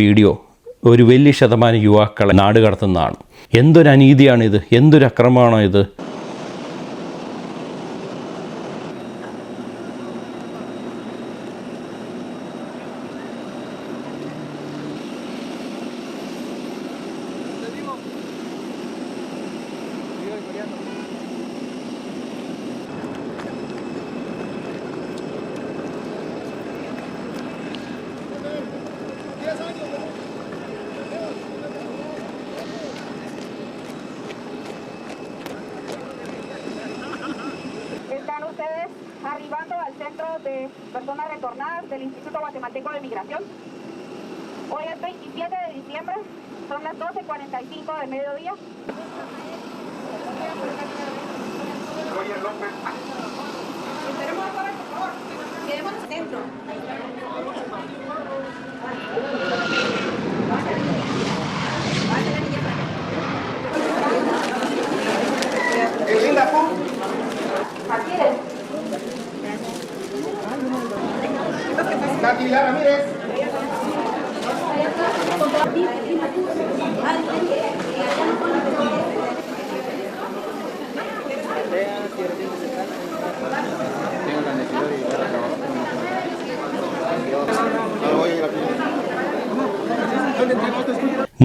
Video ഒരു വലിയ ശതമാനം യുവാക്കളെ നാടുകടത്തുന്നതാണ്. എന്തൊരു അനീതിയാണിത്, എന്തൊരു അക്രമമാണോ ഇത്. Están ustedes arribando al centro de personas retornadas del Instituto Guatemalteco de Migración. Hoy es 27 de diciembre, son las 12:45 del mediodía. Esperemos ahora, por favor, quedemos en el centro. Nati Ramírez.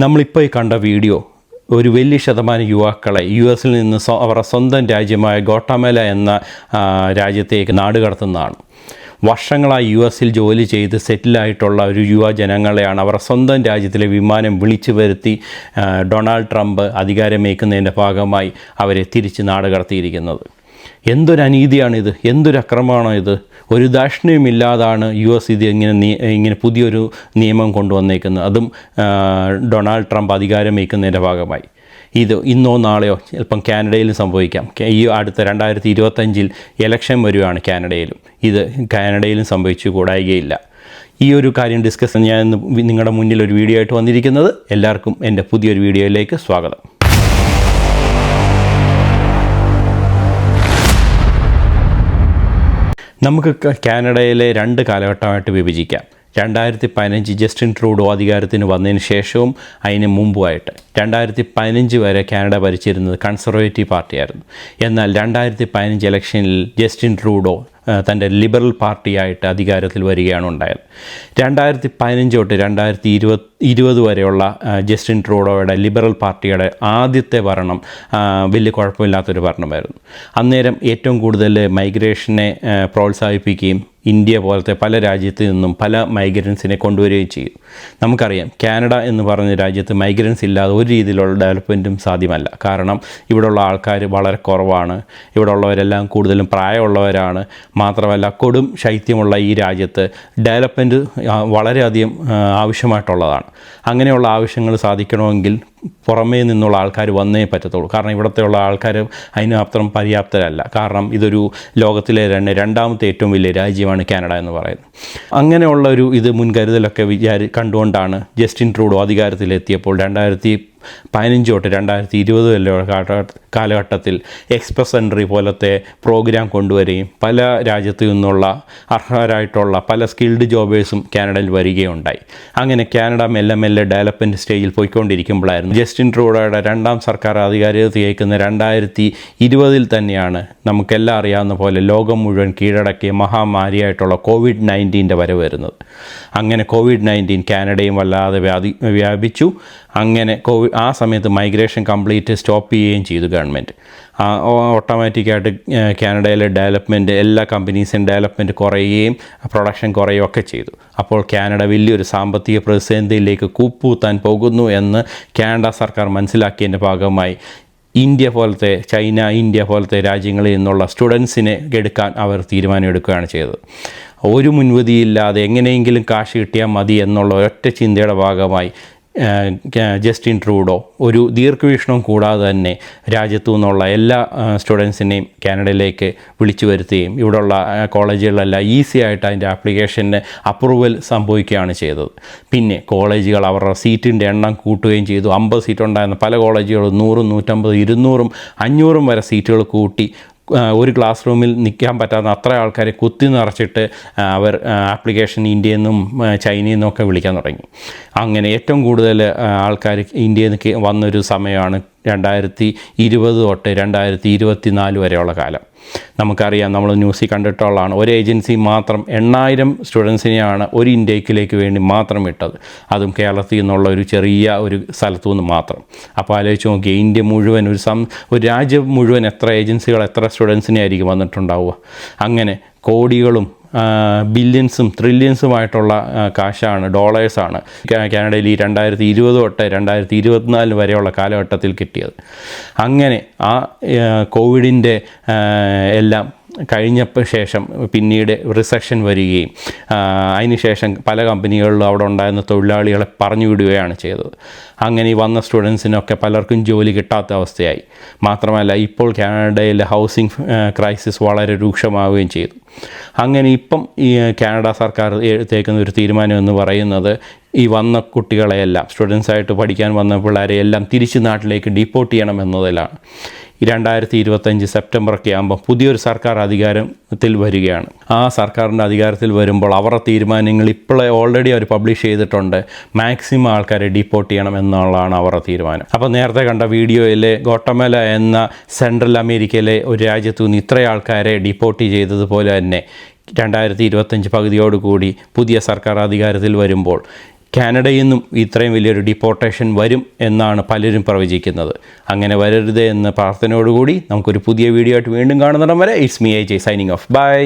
നമ്മളിപ്പോൾ ഈ കണ്ട video ഒരു വലിയ ശതമാനം യുവാക്കളെ യുഎസിൽ നിന്ന് അവരുടെ സ്വന്തം രാജ്യമായ ഗോട്ടാമല എന്ന രാജ്യത്തേക്ക് നാടുകടത്തുന്നതാണ്. വർഷങ്ങളായി യുഎസിൽ ജോലി ചെയ്ത് സെറ്റിലായിട്ടുള്ള ഒരു യുവജനങ്ങളെയാണ് അവരുടെ സ്വന്തം രാജ്യത്തിലെ വിമാനം വിളിച്ചു വരുത്തി ഡൊണാൾഡ് ട്രംപ് അധികാരമേക്കുന്നതിൻ്റെ ഭാഗമായി അവരെ തിരിച്ച് നാടുകടത്തിയിരിക്കുന്നത്. എന്തൊരു അനീതിയാണിത്, എന്തൊരു അക്രമമാണോ ഇത്. ഒരു ദാക്ഷിണ്യമില്ലാതാണ് യുഎസ് ഇത് ഇങ്ങനെ പുതിയൊരു നിയമം കൊണ്ടുവന്നേക്കുന്നത്, അതും ഡൊണാൾഡ് ട്രംപ് അധികാരമേക്കുന്നതിൻ്റെ ഭാഗമായി. ഇത് ഇന്നോ നാളെയോ ചിലപ്പം കാനഡയിലും സംഭവിക്കാം. ഈ അടുത്ത 2025 ഇലക്ഷൻ വരുവാണ് കാനഡയിലും. ഇത് കാനഡയിലും സംഭവിച്ചു കൂടായികയില്ല. ഈ ഒരു കാര്യം ഡിസ്കസ് ഞാൻ നിങ്ങളുടെ മുന്നിൽ ഒരു വീഡിയോ ആയിട്ട് വന്നിരിക്കുന്നത്. എല്ലാവർക്കും എൻ്റെ പുതിയൊരു വീഡിയോയിലേക്ക് സ്വാഗതം. നമുക്ക് കാനഡയിലെ 2 കാലഘട്ടമായിട്ട് വിഭജിക്കാം. 2015 ജസ്റ്റിൻ ട്രൂഡോ അധികാരത്തിന് വന്നതിന് ശേഷവും അതിന് മുമ്പുമായിട്ട്. 2015 വരെ കാനഡ ഭരിച്ചിരുന്നത് കൺസർവേറ്റീവ് പാർട്ടിയായിരുന്നു. എന്നാൽ 2015 ഇലക്ഷനിൽ ജസ്റ്റിൻ ട്രൂഡോ തൻ്റെ ലിബറൽ പാർട്ടിയായിട്ട് അധികാരത്തിൽ വരികയാണ് ഉണ്ടായത്. 2015 തൊട്ട് 2020 വരെയുള്ള ജസ്റ്റിൻ ട്രൂഡോയുടെ ലിബറൽ പാർട്ടിയുടെ ആദ്യത്തെ ഭരണം വലിയ കുഴപ്പമില്ലാത്തൊരു ഭരണമായിരുന്നു. അന്നേരം ഏറ്റവും കൂടുതൽ മൈഗ്രേഷനെ പ്രോത്സാഹിപ്പിക്കുകയും ഇന്ത്യ പോലത്തെ പല രാജ്യത്തു നിന്നും പല മൈഗ്രൻസിനെ കൊണ്ടുവരികയും ചെയ്യും. നമുക്കറിയാം കാനഡ എന്ന് പറഞ്ഞ രാജ്യത്ത് മൈഗ്രൻസ് ഇല്ലാതെ ഒരു രീതിയിലുള്ള ഡെവലപ്മെൻറ്റും സാധ്യമല്ല. കാരണം ഇവിടെയുള്ള ആൾക്കാർ വളരെ കുറവാണ്. ഇവിടെ ഉള്ളവരെല്ലാം കൂടുതലും പ്രായമുള്ളവരാണ്. മാത്രമല്ല കൊടും ശൈത്യമുള്ള ഈ രാജ്യത്ത് ഡെവലപ്മെൻറ്റ് വളരെയധികം ആവശ്യമായിട്ടുള്ളതാണ്. അങ്ങനെയുള്ള ആവശ്യങ്ങൾ സാധിക്കണമെങ്കിൽ പുറമേ നിന്നുള്ള ആൾക്കാർ വന്നേ പറ്റത്തുള്ളൂ. കാരണം ഇവിടുത്തെയുള്ള ആൾക്കാർ അതിന് അത്ര പര്യാപ്തരല്ല. കാരണം ഇതൊരു ലോകത്തിലെ രണ്ടാമത്തെ ഏറ്റവും വലിയ രാജ്യമാണ് കാനഡ എന്ന് പറയുന്നത്. അങ്ങനെയുള്ള ഒരു മുൻകരുതലൊക്കെ കണ്ടുകൊണ്ടാണ് ജസ്റ്റിൻ ട്രൂഡോ അധികാരത്തിലെത്തിയപ്പോൾ 2015 തൊട്ട് 2020 വരെ കാലഘട്ടത്തിൽ എക്സ്പ്രസ് എൻട്രി പോലത്തെ പ്രോഗ്രാം കൊണ്ടുവരികയും പല രാജ്യത്തു നിന്നുള്ള അർഹരായിട്ടുള്ള പല സ്കിൽഡ് ജോബേഴ്സും കാനഡയിൽ വരികയുണ്ടായി. അങ്ങനെ കാനഡ മെല്ലെ മെല്ലെ ഡെവലപ്മെൻറ്റ് സ്റ്റേജിൽ പോയിക്കൊണ്ടിരിക്കുമ്പോഴായിരുന്നു ജസ്റ്റിൻ ട്രൂഡോയുടെ 2ാം സർക്കാർ അധികാരത്തിലേക്കുന്ന 2020 തന്നെയാണ് നമുക്കെല്ലാം അറിയാവുന്ന പോലെ ലോകം മുഴുവൻ കീഴടക്കിയ മഹാമാരിയായിട്ടുള്ള COVID-19 വരവ് വരുന്നത്. അങ്ങനെ COVID-19 കാനഡയും വല്ലാതെ വ്യാപിച്ചു. അങ്ങനെ ആ സമയത്ത് മൈഗ്രേഷൻ കംപ്ലീറ്റ് സ്റ്റോപ്പ് ചെയ്യുകയും ചെയ്തു ഗവൺമെൻറ്. ഓട്ടോമാറ്റിക്കായിട്ട് കാനഡയിലെ ഡെവലപ്മെൻറ്റ് എല്ലാ കമ്പനീസിൻ്റെ ഡെവലപ്മെൻറ്റ് കുറയുകയും പ്രൊഡക്ഷൻ കുറയുകയും ഒക്കെ ചെയ്തു. അപ്പോൾ കാനഡ വലിയൊരു സാമ്പത്തിക പ്രതിസന്ധിയിലേക്ക് കൂപ്പുകുത്താൻ പോകുന്നു എന്ന് കാനഡ സർക്കാർ മനസ്സിലാക്കിയതിൻ്റെ ഭാഗമായി ഇന്ത്യ പോലത്തെ രാജ്യങ്ങളിൽ നിന്നുള്ള സ്റ്റുഡൻസിനെ എടുക്കാൻ അവർ തീരുമാനമെടുക്കുകയാണ് ചെയ്തത്. ഒരു മുൻവിധിയില്ലാതെ എങ്ങനെയെങ്കിലും കാശ് കിട്ടിയാൽ മതി എന്നുള്ള ഒറ്റ ചിന്തയുടെ ഭാഗമായി ജസ്റ്റിൻ ട്രൂഡോ ഒരു ദീർഘവീക്ഷണം കൂടാതെ തന്നെ രാജ്യത്തു നിന്നുള്ള എല്ലാ സ്റ്റുഡൻസിനെയും കാനഡയിലേക്ക് വിളിച്ചു വരുത്തുകയും ഇവിടെയുള്ള കോളേജുകളെല്ലാം ഈസി ആയിട്ട് അതിൻ്റെ ആപ്ലിക്കേഷന് അപ്രൂവൽ സംഭവിക്കുകയാണ് ചെയ്തത്. പിന്നെ കോളേജുകൾ അവരുടെ സീറ്റിൻ്റെ എണ്ണം കൂട്ടുകയും ചെയ്തു. 50 സീറ്റ് ഉണ്ടായിരുന്ന പല കോളേജുകളും 100, 150, 200, 500 വരെ സീറ്റുകൾ കൂട്ടി ഒരു ക്ലാസ് റൂമിൽ നിൽക്കാൻ പറ്റാത്ത അത്ര ആൾക്കാരെ കുത്തി നിറച്ചിട്ട് അവർ ആപ്ലിക്കേഷൻ ഇന്ത്യയിൽ നിന്നും ചൈനയിൽ നിന്നൊക്കെ വിളിക്കാൻ തുടങ്ങി. അങ്ങനെ ഏറ്റവും കൂടുതൽ ആൾക്കാർ ഇന്ത്യയിൽ നിന്ന് വന്നൊരു സമയമാണ് 2020 തൊട്ട് 2024 വരെയുള്ള കാലം. നമുക്കറിയാം, നമ്മൾ ന്യൂസിൽ കണ്ടിട്ടുള്ളതാണ്, ഒരു ഏജൻസി മാത്രം 8000 സ്റ്റുഡൻസിനെയാണ് ഒരു ഇൻടേക്കിലേക്ക് വേണ്ടി മാത്രം ഇട്ടത്. അതും കേരളത്തിൽ നിന്നുള്ള ഒരു ചെറിയ ഒരു സ്ഥലത്തു നിന്ന് മാത്രം. അപ്പോൾ ആലോചിച്ച് നോക്കിയേ, ഇന്ത്യ മുഴുവൻ ഒരു രാജ്യം മുഴുവൻ എത്ര ഏജൻസികൾ എത്ര സ്റ്റുഡൻസിനെ ആയിരിക്കും വന്നിട്ടുണ്ടാവുക. അങ്ങനെ കോടികളും ബില്യൺസും ട്രില്യൺസുമായിട്ടുള്ള കാശാണ്, ഡോളേഴ്സാണ് കാനഡയിൽ ഈ 2020 തൊട്ട് 2024 വരെയുള്ള കാലഘട്ടത്തിൽ കിട്ടിയത്. അങ്ങനെ ആ കോവിഡിൻ്റെ എല്ലാം കഴിഞ്ഞപ്പോൾ ശേഷം പിന്നീട് റിസഷൻ വരികയും അതിനുശേഷം പല കമ്പനികളിലും അവിടെ ഉണ്ടായിരുന്ന തൊഴിലാളികളെ പറഞ്ഞു വിടുകയാണ് ചെയ്തത്. അങ്ങനെ ഈ വന്ന സ്റ്റുഡൻസിനൊക്കെ പലർക്കും ജോലി കിട്ടാത്ത അവസ്ഥയായി. മാത്രമല്ല, ഇപ്പോൾ കാനഡയിൽ ഹൗസിംഗ് ക്രൈസിസ് വളരെ രൂക്ഷമാവുകയും ചെയ്തു. അങ്ങനെ ഇപ്പം ഈ കാനഡ സർക്കാർ എടുത്തേക്കുന്ന ഒരു തീരുമാനം എന്ന് പറയുന്നത്, ഈ വന്ന കുട്ടികളെയെല്ലാം സ്റ്റുഡൻസായിട്ട് പഠിക്കാൻ വന്ന പിള്ളേരെയെല്ലാം തിരിച്ച് നാട്ടിലേക്ക് ഡീപ്പോർട്ട് ചെയ്യണം എന്നതിലാണ്. ഈ 2025 സെപ്റ്റംബറൊക്കെ ആകുമ്പോൾ പുതിയൊരു സർക്കാർ അധികാരത്തിൽ വരികയാണ്. ആ സർക്കാരിൻ്റെ അധികാരത്തിൽ വരുമ്പോൾ അവരുടെ തീരുമാനങ്ങൾ ഇപ്പോഴേ ഓൾറെഡി അവർ പബ്ലിഷ് ചെയ്തിട്ടുണ്ട്. മാക്സിമം ആൾക്കാരെ ഡീപ്പോർട്ട് ചെയ്യണം എന്നുള്ളതാണ് അവരുടെ തീരുമാനം. അപ്പോൾ നേരത്തെ കണ്ട വീഡിയോയിൽ ഗോട്ടമല എന്ന സെൻട്രൽ അമേരിക്കയിലെ ഒരു രാജ്യത്തു നിന്ന് ഇത്ര ആൾക്കാരെ ഡീപ്പോർട്ട് ചെയ്തതുപോലെ തന്നെ 2025 പകുതിയോടുകൂടി പുതിയ സർക്കാർ അധികാരത്തിൽ വരുമ്പോൾ കാനഡയിൽ നിന്നും ഇത്രയും വലിയൊരു ഡിപ്പോർട്ടേഷൻ വരും എന്നാണ് പലരും പ്രവചിക്കുന്നത്. അങ്ങനെ വരരുത് എന്ന പ്രാർത്ഥനയോടുകൂടി നമുക്കൊരു പുതിയ വീഡിയോ ആയിട്ട് വീണ്ടും കാണുന്നിടം വരെ it's me AJ signing off. By.